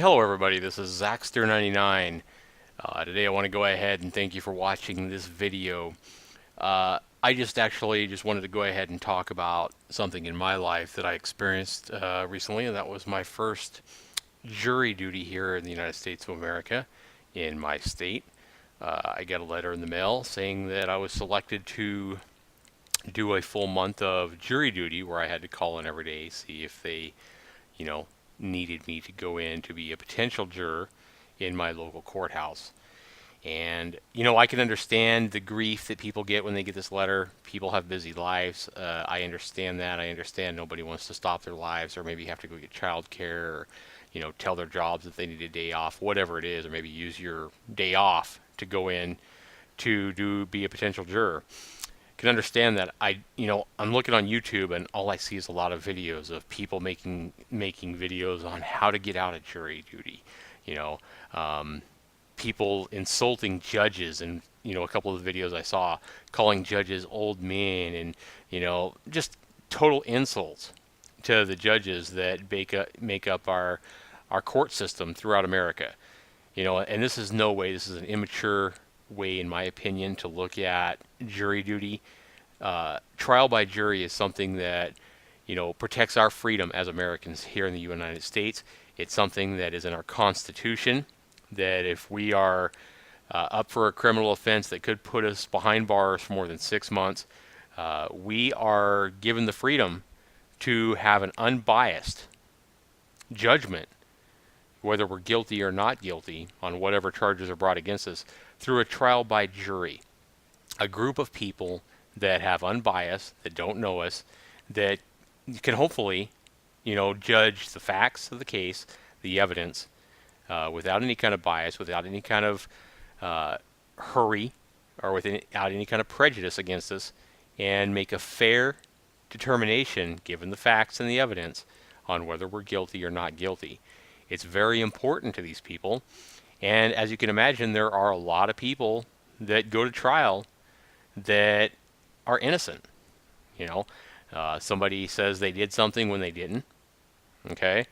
Hello everybody, this is Zaxter99. Today I want to go ahead and thank you for watching this video. I just wanted to go ahead and talk about something in my life that I experienced recently, and that was my first jury duty here in the United States of America, in my state. I got a letter in the mail saying that I was selected to do a full month of jury duty where I had to call in every day, see if they, you know, needed me to go in to be a potential juror in my local courthouse. And, I can understand the grief that people get when they get this letter. People have busy lives. I understand that. I understand nobody wants to stop their lives or maybe have to go get child care or, tell their jobs that they need a day off, whatever it is, or maybe use your day off to go in to be a potential juror. Can understand that. I'm looking on YouTube and all I see is a lot of videos of people making videos on how to get out of jury duty. You know, people insulting judges, and a couple of the videos I saw calling judges old men, and just total insults to the judges that make up our court system throughout America. And this is no way. This is an immature way, in my opinion, to look at jury duty. Trial by jury is something that protects our freedom as Americans here in the United States. It's something that is in our Constitution. That if we are up for a criminal offense that could put us behind bars for more than 6 months, we are given the freedom to have an unbiased judgment, whether we're guilty or not guilty, on whatever charges are brought against us, through a trial by jury. A group of people that have unbiased, that don't know us, that can hopefully, judge the facts of the case, the evidence, without any kind of bias, without any kind of hurry, or without any kind of prejudice against us, and make a fair determination, given the facts and the evidence, on whether we're guilty or not guilty. It's very important to these people. And as you can imagine, there are a lot of people that go to trial that are innocent. Somebody says they did something when they didn't. Okay?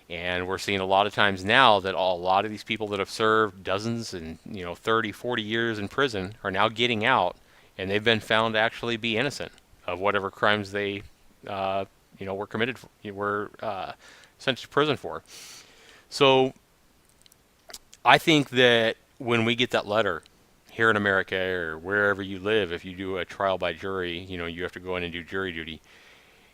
And we're seeing a lot of times now that a lot of these people that have served dozens and 30, 40 years in prison are now getting out, and they've been found to actually be innocent of whatever crimes they were committed for, were sent to prison for. So I think that when we get that letter here in America or wherever you live, if you do a trial by jury, you have to go in and do jury duty.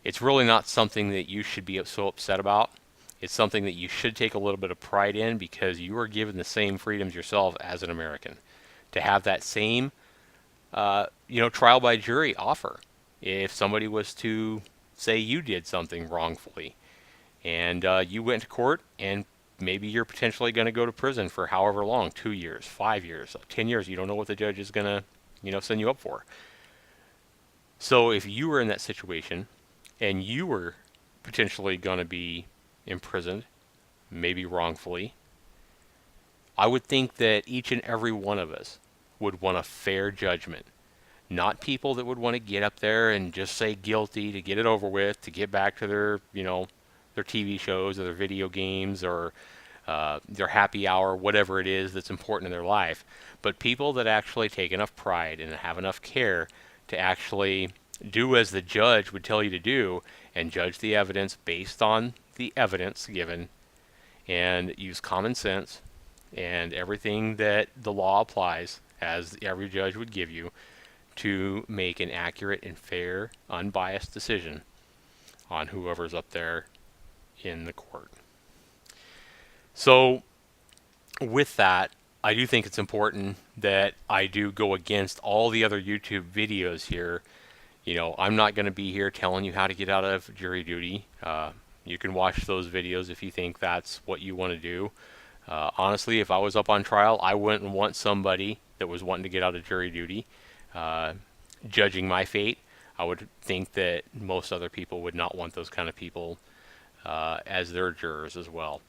It's really not something that you should be so upset about. It's something that you should take a little bit of pride in, because you are given the same freedoms yourself as an American to have that same, trial by jury offer. If somebody was to say you did something wrongfully and you went to court, and maybe you're potentially going to go to prison for however long, 2 years, 5 years, 10 years. You don't know what the judge is going to, send you up for. So if you were in that situation and you were potentially going to be imprisoned, maybe wrongfully, I would think that each and every one of us would want a fair judgment. Not people that would want to get up there and just say guilty to get it over with, to get back to their, their TV shows or their video games or their happy hour, whatever it is that's important in their life. But people that actually take enough pride and have enough care to actually do as the judge would tell you to do, and judge the evidence based on the evidence given, and use common sense and everything that the law applies, as every judge would give you, to make an accurate and fair, unbiased decision on whoever's up there in the court. So with that, I do think it's important that I do go against all the other YouTube videos here. I'm not going to be here telling you how to get out of jury duty. You can watch those videos if you think that's what you want to do. Honestly, if I was up on trial, I wouldn't want somebody that was wanting to get out of jury duty judging my fate. I would think that most other people would not want those kind of people as their jurors as well.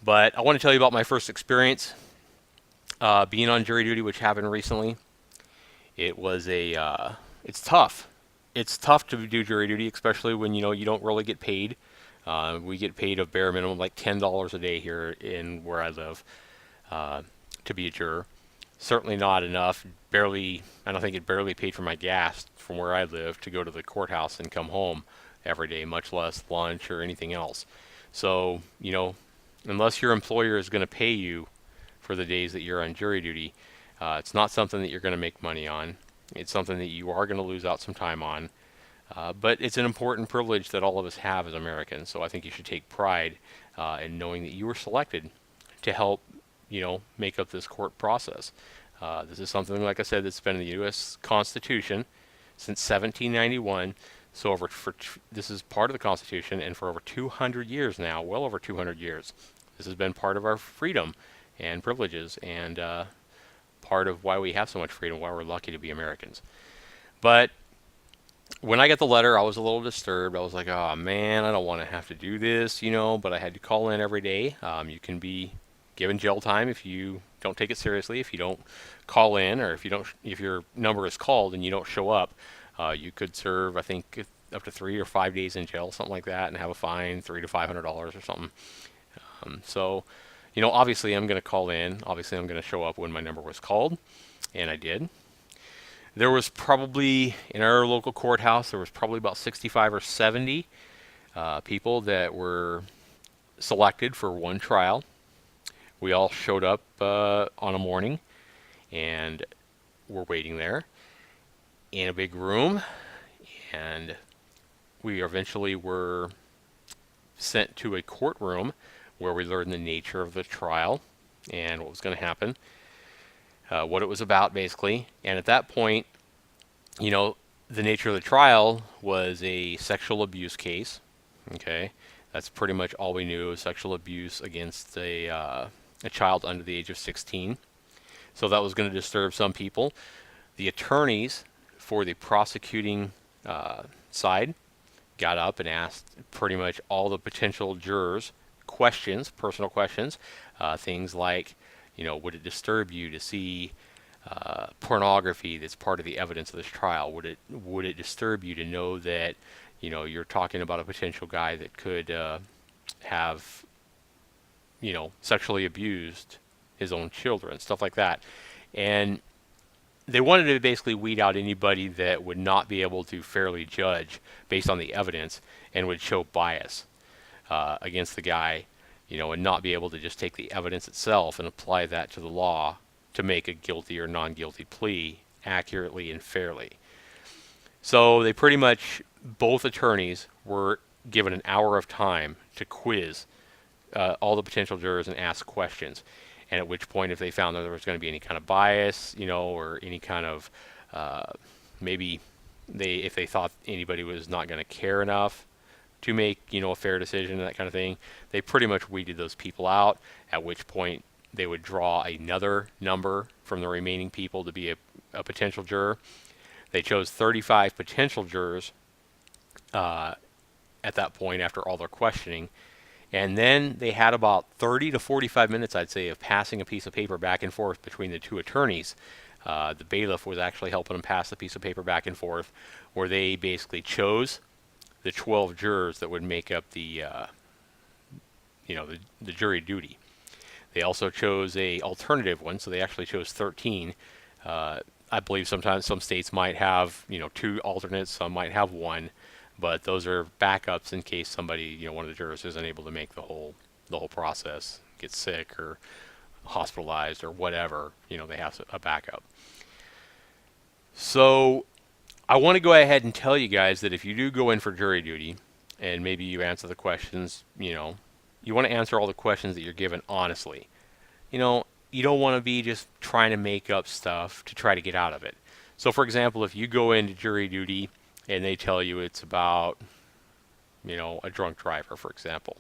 But I want to tell you about my first experience being on jury duty, which happened recently. It was it's tough. It's tough to do jury duty, especially when you don't really get paid. We get paid a bare minimum like $10 a day here in where I live uh, to be a juror. Certainly not enough. Barely, I don't think it barely paid for my gas from where I live to go to the courthouse and come home every day, much less lunch or anything else. So, unless your employer is going to pay you for the days that you're on jury duty, it's not something that you're going to make money on. It's something that you are going to lose out some time on. But it's an important privilege that all of us have as Americans. So I think you should take pride in knowing that you were selected to help, make up this court process. This is something, like I said, that's been in the U.S. Constitution since 1791. So this is part of the Constitution, and for over 200 years now, well over 200 years, this has been part of our freedom and privileges, and part of why we have so much freedom, why we're lucky to be Americans. But when I got the letter, I was a little disturbed. I was like, oh man, I don't want to have to do this, but I had to call in every day. You can be given jail time if you don't take it seriously, if you don't call in, or if your number is called and you don't show up. You could serve, I think, up to 3 or 5 days in jail, something like that, and have a fine, $300 to $500 or something. So, obviously I'm going to call in. Obviously I'm going to show up when my number was called, and I did. There was probably, in our local courthouse, there was probably about 65 or 70 people that were selected for one trial. We all showed up on a morning, and we're waiting there in a big room, and we eventually were sent to a courtroom where we learned the nature of the trial and what was going to happen. What it was about, basically. And at that point, the nature of the trial was a sexual abuse case. Okay, that's pretty much all we knew: sexual abuse against a child under the age of 16. So that was going to disturb some people. The attorneys for the prosecuting side got up and asked pretty much all the potential jurors questions, personal questions, things like, would it disturb you to see pornography that's part of the evidence of this trial? Would it disturb you to know that, you're talking about a potential guy that could have, sexually abused his own children, stuff like that. And they wanted to basically weed out anybody that would not be able to fairly judge based on the evidence and would show bias against the guy, and not be able to just take the evidence itself and apply that to the law to make a guilty or non-guilty plea accurately and fairly. So they pretty much, both attorneys were given an hour of time to quiz all the potential jurors and ask questions. And at which point, if they found that there was going to be any kind of bias, or any kind of maybe if they thought anybody was not going to care enough to make, a fair decision and that kind of thing, they pretty much weeded those people out, at which point they would draw another number from the remaining people to be a potential juror. They chose 35 potential jurors at that point after all their questioning. And then they had about 30 to 45 minutes, I'd say, of passing a piece of paper back and forth between the two attorneys. The bailiff was actually helping them pass the piece of paper back and forth, where they basically chose the 12 jurors that would make up the jury duty. They also chose a alternative one, so they actually chose 13. I believe sometimes some states might have 2 alternates, some might have 1, but those are backups in case somebody, one of the jurors isn't able to make the whole process, gets sick or hospitalized or whatever. They have a backup. So I want to go ahead and tell you guys that if you do go in for jury duty, and maybe you answer the questions, you want to answer all the questions that you're given honestly. You don't want to be just trying to make up stuff to try to get out of it. So for example, if you go into jury duty and they tell you it's about, a drunk driver, for example,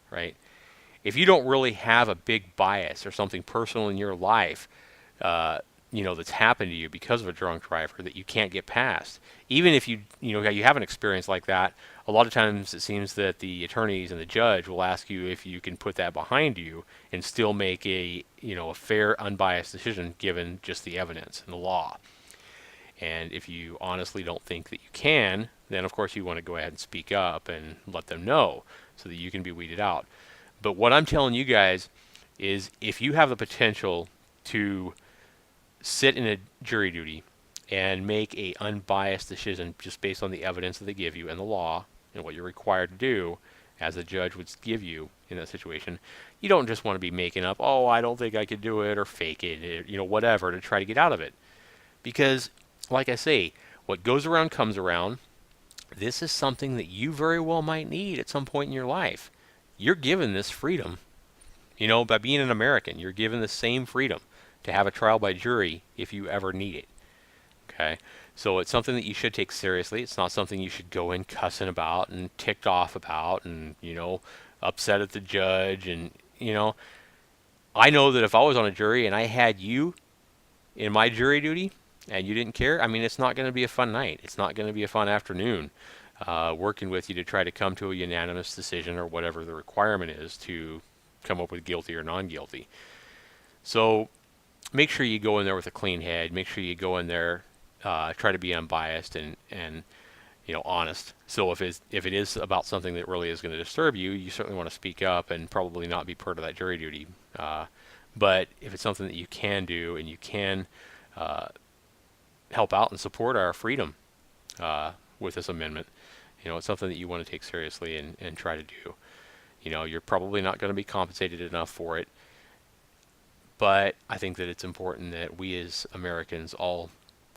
right? If you don't really have a big bias or something personal in your life, that's happened to you because of a drunk driver that you can't get past, even if you have an experience like that, a lot of times it seems that the attorneys and the judge will ask you if you can put that behind you and still make a fair, unbiased decision given just the evidence and the law. And if you honestly don't think that you can, then of course you want to go ahead and speak up and let them know so that you can be weeded out. But what I'm telling you guys is if you have the potential to sit in a jury duty and make a unbiased decision just based on the evidence that they give you and the law and what you're required to do as a judge would give you in that situation, you don't just want to be making up, oh, I don't think I could do it, or fake it, whatever, to try to get out of it. Because, like I say, what goes around comes around. This is something that you very well might need at some point in your life. You're given this freedom. By being an American, you're given the same freedom to have a trial by jury if you ever need it. Okay? So it's something that you should take seriously. It's not something you should go in cussing about and ticked off about and, upset at the judge. And, I know that if I was on a jury and I had you in my jury duty and you didn't care, it's not going to be a fun night. It's not going to be a fun afternoon working with you to try to come to a unanimous decision or whatever the requirement is to come up with guilty or non-guilty. So make sure you go in there with a clean head. Make sure you go in there, try to be unbiased and honest. So if it is about something that really is going to disturb you, you certainly want to speak up and probably not be part of that jury duty. But if it's something that you can do and you can help out and support our freedom with this amendment, it's something that you want to take seriously and try to do. You're probably not going to be compensated enough for it, but I think that it's important that we as Americans all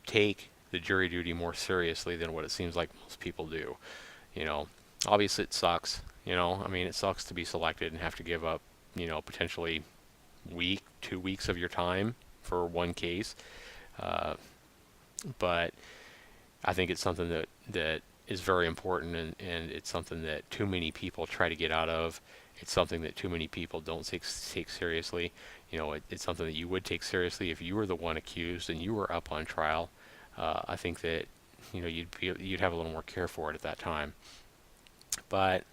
take the jury duty more seriously than what it seems like most people do. Obviously it sucks. It sucks to be selected and have to give up, potentially 2 weeks of your time for one case. But I think it's something that is very important, and it's something that too many people try to get out of. It's something that too many people don't take seriously. It's something that you would take seriously if you were the one accused and you were up on trial. I think that you'd have a little more care for it at that time. But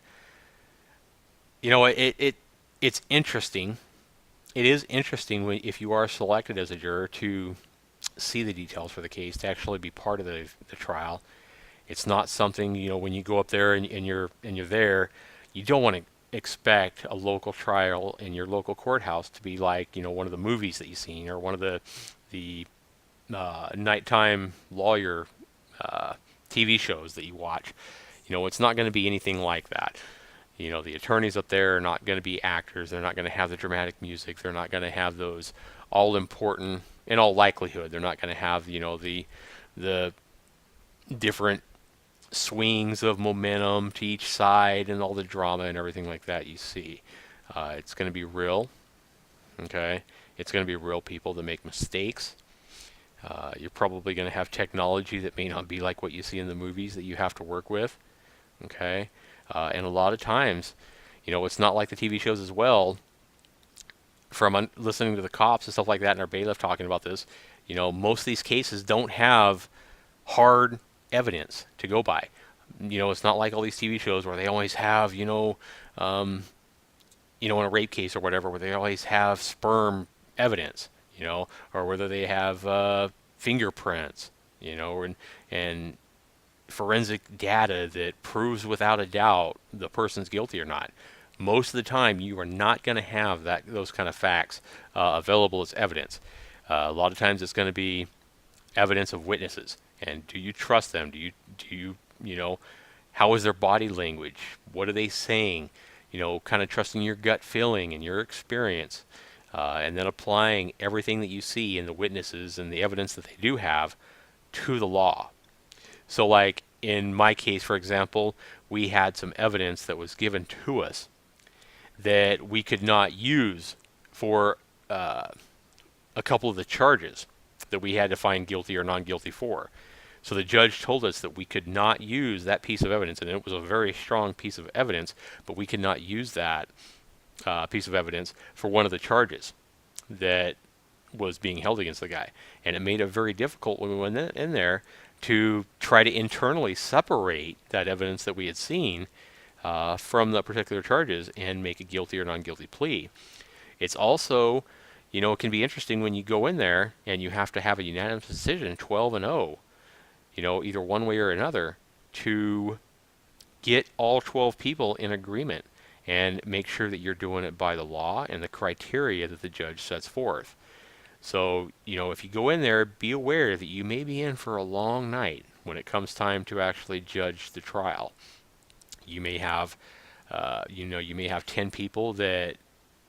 it's interesting. It is interesting if you are selected as a juror to see the details for the case, to actually be part of the trial. It's not something, when you go up there and you're there, you don't want to expect a local trial in your local courthouse to be like, one of the movies that you've seen or one of the nighttime lawyer TV shows that you watch. It's not going to be anything like that. The attorneys up there are not going to be actors. They're not going to have the dramatic music. They're not going to have those all important, in all likelihood, they're not going to have, the different swings of momentum to each side and all the drama and everything like that you see. It's going to be real. Okay? It's going to be real people that make mistakes. You're probably going to have technology that may not be like what you see in the movies that you have to work with. Okay? And a lot of times, it's not like the TV shows as well. From listening to the cops and stuff like that and our bailiff talking about this, most of these cases don't have hard evidence to go by. It's not like all these TV shows where they always have, in a rape case or whatever, where they always have sperm evidence, or whether they have fingerprints, and forensic data that proves without a doubt the person's guilty or not. Most of the time, you are not going to have those kind of facts available as evidence. A lot of times, it's going to be evidence of witnesses. And do you trust them? Do you how is their body language? What are they saying? Kind of trusting your gut feeling and your experience, and then applying everything that you see in the witnesses and the evidence that they do have to the law. So, like in my case, for example, we had some evidence that was given to us that we could not use for a couple of the charges that we had to find guilty or non-guilty for. So the judge told us that we could not use that piece of evidence, and it was a very strong piece of evidence, but we could not use that piece of evidence for one of the charges that was being held against the guy. And it made it very difficult when we went in there to try to internally separate that evidence that we had seen from the particular charges and make a guilty or non-guilty plea. It's also, it can be interesting when you go in there and you have to have a unanimous decision, 12-0, either one way or another. to get all 12 people in agreement and make sure that you're doing it by the law and the criteria that the judge sets forth. So, if you go in there, be aware that you may be in for a long night when it comes time to actually judge the trial. You may have, you may have 10 people that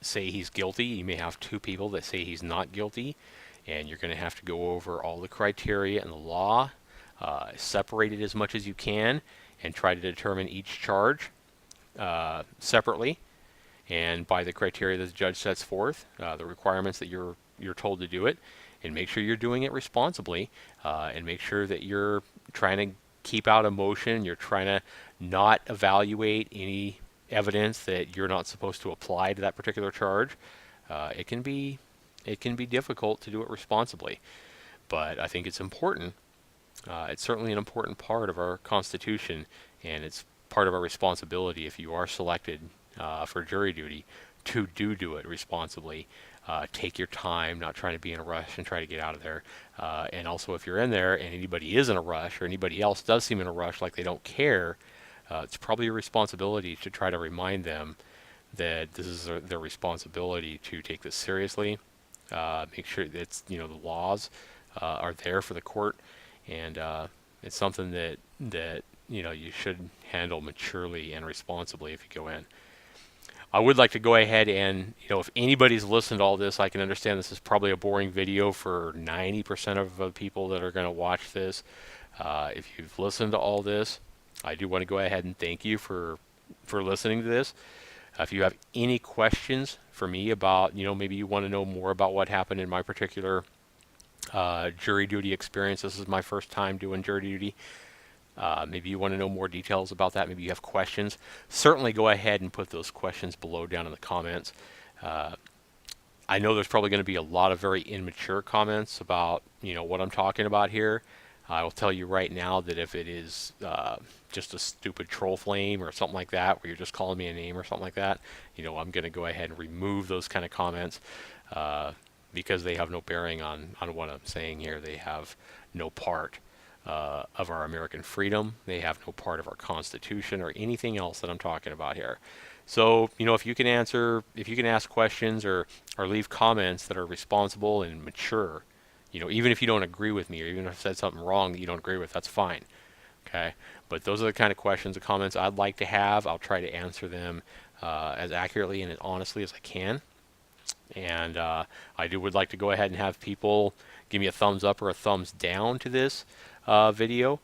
say he's guilty. You may have 2 people that say he's not guilty, and you're going to have to go over all the criteria and the law, separate it as much as you can, and try to determine each charge separately, and by the criteria that the judge sets forth, the requirements that you're told to do it, and make sure you're doing it responsibly, and make sure that you're trying to keep out emotion. You're trying to not evaluate any evidence that you're not supposed to apply to that particular charge. It can be difficult to do it responsibly, but I think it's important. It's certainly an important part of our Constitution, and it's part of our responsibility if you are selected for jury duty to do it responsibly. Take your time, not trying to be in a rush and try to get out of there. And also, if you're in there and anybody is in a rush or anybody else does seem in a rush, like they don't care, it's probably your responsibility to try to remind them that this is their responsibility to take this seriously. Make sure that the laws are there for the court, and it's something that you should handle maturely and responsibly if you go in. I would like to go ahead and, if anybody's listened to all this, I can understand this is probably a boring video for 90% of the people that are going to watch this. If you've listened to all this, I do want to go ahead and thank you for listening to this. If you have any questions for me about, maybe you want to know more about what happened in my particular jury duty experience. This is my first time doing jury duty. Maybe you want to know more details about that. Maybe you have questions. Certainly go ahead and put those questions below down in the comments. I know there's probably going to be a lot of very immature comments about what I'm talking about here. I will tell you right now that if it is just a stupid troll flame or something like that, where you're just calling me a name or something like that, I'm going to go ahead and remove those kind of comments because they have no bearing on what I'm saying here. They have no part of our American freedom. They have no part of our Constitution or anything else that I'm talking about here. So, if you can ask questions or leave comments that are responsible and mature, even if you don't agree with me or even if I said something wrong that you don't agree with, that's fine. Okay? But those are the kind of questions and comments I'd like to have. I'll try to answer them as accurately and as honestly as I can. And I would like to go ahead and have people give me a thumbs up or a thumbs down to this video.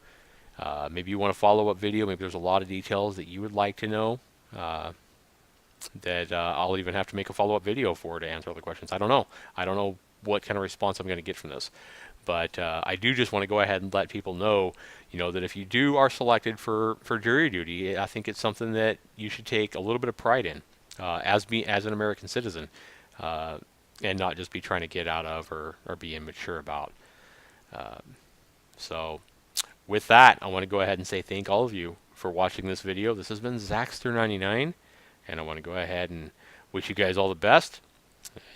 Maybe you want a follow-up video. Maybe there's a lot of details that you would like to know that I'll even have to make a follow-up video for to answer all the questions. I don't know. I don't know what kind of response I'm going to get from this. But I do just want to go ahead and let people know, that if you are selected for jury duty, I think it's something that you should take a little bit of pride in as an American citizen, and not just be trying to get out of or be immature about. So with that, I want to go ahead and say thank all of you for watching this video. This has been Zaxter99, and I want to go ahead and wish you guys all the best.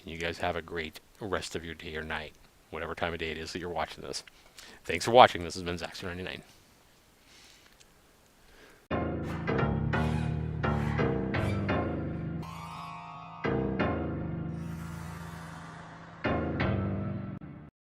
You guys have a great rest of your day or night, whatever time of day it is that you're watching this. Thanks for watching. This has been Zaxter99.